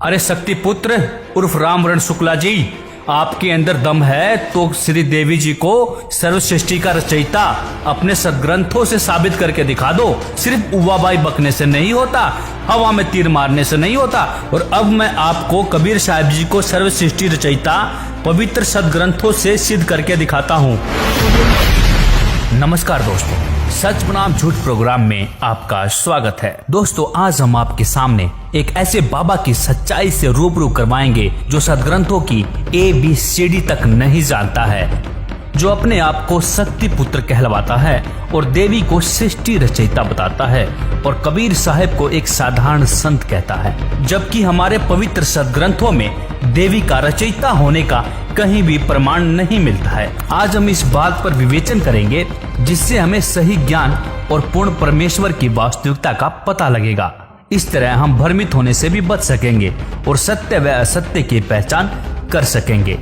अरे शक्ति पुत्र उर्फ रामवरण शुक्ला जी, आपके अंदर दम है तो श्री देवी जी को सर्व सृष्टि का रचयिता अपने सदग्रंथों से साबित करके दिखा दो। सिर्फ उवाबाई बकने से नहीं होता, हवा में तीर मारने से नहीं होता। और अब मैं आपको कबीर साहब जी को सर्व सृष्टि रचयिता पवित्र सदग्रंथों से सिद्ध करके दिखाता हूँ। नमस्कार दोस्तों, सच बनाम झूठ प्रोग्राम में आपका स्वागत है। दोस्तों, आज हम आपके सामने एक ऐसे बाबा की सच्चाई से रूबरू करवाएंगे जो सदग्रंथों की ABCD तक नहीं जानता है, जो अपने आप को शक्ति पुत्र कहलवाता है और देवी को सृष्टि रचयिता बताता है और कबीर साहब को एक साधारण संत कहता है, जबकि हमारे पवित्र सदग्रंथों में देवी का रचयिता होने का कहीं भी प्रमाण नहीं मिलता है। आज हम इस बात पर विवेचन करेंगे जिससे हमें सही ज्ञान और पूर्ण परमेश्वर की वास्तविकता का पता लगेगा। इस तरह हम भ्रमित होने से भी बच सकेंगे और सत्य व असत्य की पहचान कर सकेंगे।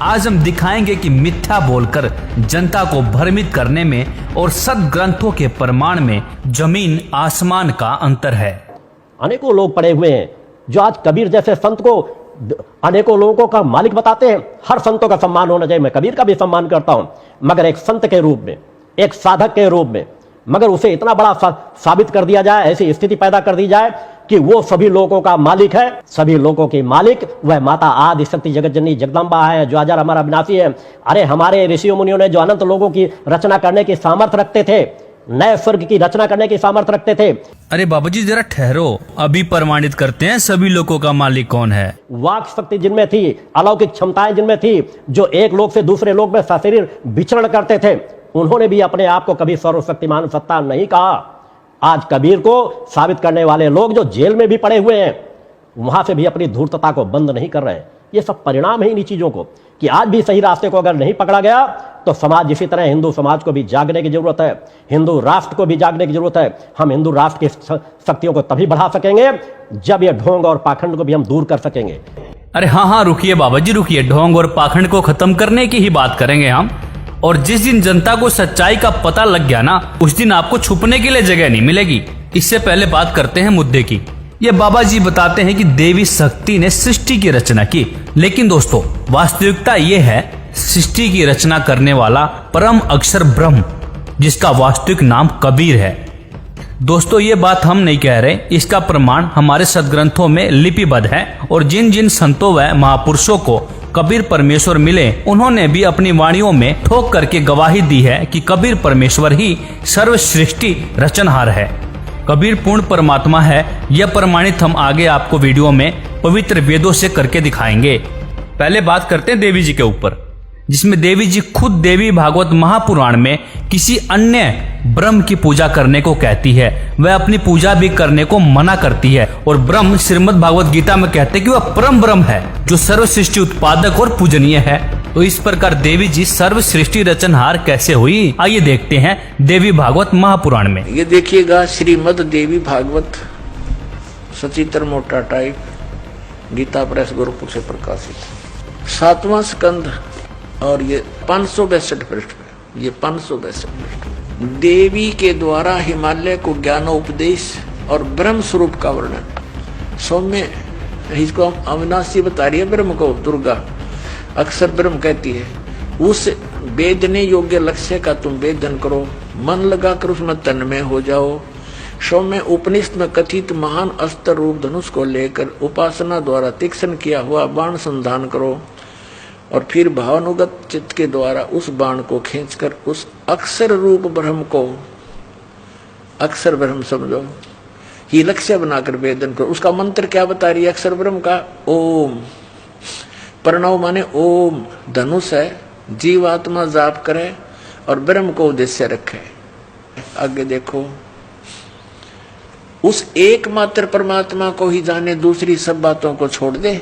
आज हम दिखाएंगे कि मिथ्या बोलकर जनता को भ्रमित करने में और सदग्रंथों के प्रमाण में जमीन आसमान का अंतर है। अनेकों लोग पड़े हुए हैं जो आज कबीर जैसे संत को अनेकों लोगों का मालिक बताते हैं। हर संतों का सम्मान होना चाहिए, मैं कबीर का भी सम्मान करता हूं, मगर एक संत के रूप में, एक साधक के रूप में, मगर उसे इतना बड़ा साबित कर दिया जाए, ऐसी स्थिति पैदा कर दी जाए कि वो सभी लोगों का मालिक है। सभी लोगों की मालिक वह माता आदि शक्ति जगत जननी जगदम्बा है, जो अजर अमर अविनाशी है। अरे हमारे ऋषियों मुनियों ने जो अनंत लोगों की रचना करने की सामर्थ्य रखते थे, नए स्वर्ग की रचना करने की सामर्थ्य रखते थे। अरे बाबा जी जरा ठहरो, अभी प्रमाणित करते हैं सभी लोगों का मालिक कौन है। वाक शक्ति जिनमें थी, अलौकिक क्षमताएं जिनमें थी, जो एक लोक से दूसरे लोक में सशरीर विचरण करते थे, उन्होंने भी अपने आप को कभी सर्वशक्तिमान सत्ता नहीं कहा। आज कबीर को साबित करने वाले लोग जो जेल में भी पड़े हुए हैं, वहां से भी अपनी धूर्तता को बंद नहीं कर रहे। ये सब परिणाम है इन्हीं चीजों को कि आज भी सही रास्ते को अगर नहीं पकड़ा गया तो समाज इसी तरह, हिंदू समाज को भी जागने की जरूरत है, हिंदू राष्ट्र को भी जागने की जरूरत है। हम हिंदू राष्ट्र की शक्तियों को तभी बढ़ा सकेंगे जब ये ढोंग और पाखंड को भी हम दूर कर सकेंगे। अरे हाँ, रुकिए बाबा जी रुकिए, ढोंग और पाखंड को खत्म करने की ही बात करेंगे हम। और जिस दिन जनता को सच्चाई का पता लग गया ना, उस दिन आपको छुपने के लिए जगह नहीं मिलेगी। इससे पहले बात करते हैं मुद्दे की। ये बाबा जी बताते हैं कि देवी शक्ति ने सृष्टि की रचना की, लेकिन दोस्तों वास्तविकता ये है सृष्टि की रचना करने वाला परम अक्षर ब्रह्म, जिसका वास्तविक नाम कबीर है। दोस्तों ये बात हम नहीं कह रहे, इसका प्रमाण हमारे सदग्रंथों में लिपिबद्ध है। और जिन जिन संतों व महापुरुषों को कबीर परमेश्वर मिले, उन्होंने भी अपनी वाणियों में ठोक करके गवाही दी है कि कबीर परमेश्वर ही सर्व सृष्टि रचनहार है, कबीर पूर्ण परमात्मा है। यह प्रमाणित हम आगे आपको वीडियो में पवित्र वेदों से करके दिखाएंगे। पहले बात करते हैं देवी जी के ऊपर, जिसमें देवी जी खुद देवी भागवत महापुराण में किसी अन्य ब्रह्म की पूजा करने को कहती है। वह अपनी पूजा भी करने को मना करती है और ब्रह्म श्रीमद् भागवत गीता में कहते हैं कि वह परम ब्रह्म है जो सर्व सृष्टि उत्पादक और पूजनीय है। तो इस प्रकार देवी जी सर्व सृष्टि रचनहार कैसे हुई, आइए देखते हैं देवी भागवत महापुराण में। ये देखिएगा, श्रीमद् देवी भागवत सचित्र मोटा टाइप, गीता प्रेस गोरखपुर से प्रकाशित, 7वां स्कंद और ये 562 पृष्ठ पे, ये 562 पृष्ठ। देवी के द्वारा हिमालय को ज्ञानोपदेश और ब्रह्म स्वरूप का वर्णन। सौम्य इसको अविनाशी बता रही है ब्रह्म को, दुर्गा अक्सर ब्रह्म कहती है। उस वेदने योग्य लक्ष्य का तुम वेदन करो, मन लगाकर उसमें तन्मय हो जाओ। सौम्य उपनिषद में कथित महान अस्त्र रूप धनुष को लेकर उपासना द्वारा तीक्ष्ण किया हुआ बाण संधान करो और फिर भावानुगत चित्त के द्वारा उस बाण को खींचकर उस अक्षर रूप ब्रह्म को अक्षर ब्रह्म समझो, ही लक्ष्य बनाकर वेदन करो। उसका मंत्र क्या बता रही है अक्षर ब्रह्म का? ओम। प्रणव माने ओम, धनुष है, जीवात्मा जाप करे और ब्रह्म को उद्देश्य रखे। आगे देखो, उस एकमात्र परमात्मा को ही जाने, दूसरी सब बातों को छोड़ दे।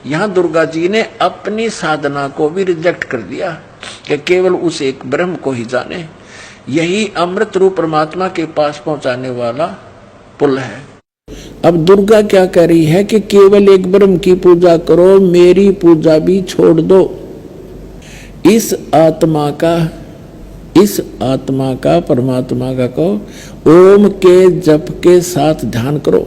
यहाँ दुर्गा जी ने अपनी साधना को भी रिजेक्ट कर दिया कि केवल उस एक ब्रह्म को ही जाने। यही अमृत रूप परमात्मा के पास पहुंचाने वाला पुल है। अब दुर्गा क्या कह रही है कि केवल एक ब्रह्म की पूजा करो, मेरी पूजा भी छोड़ दो। इस आत्मा का परमात्मा का को ओम के जप के साथ ध्यान करो।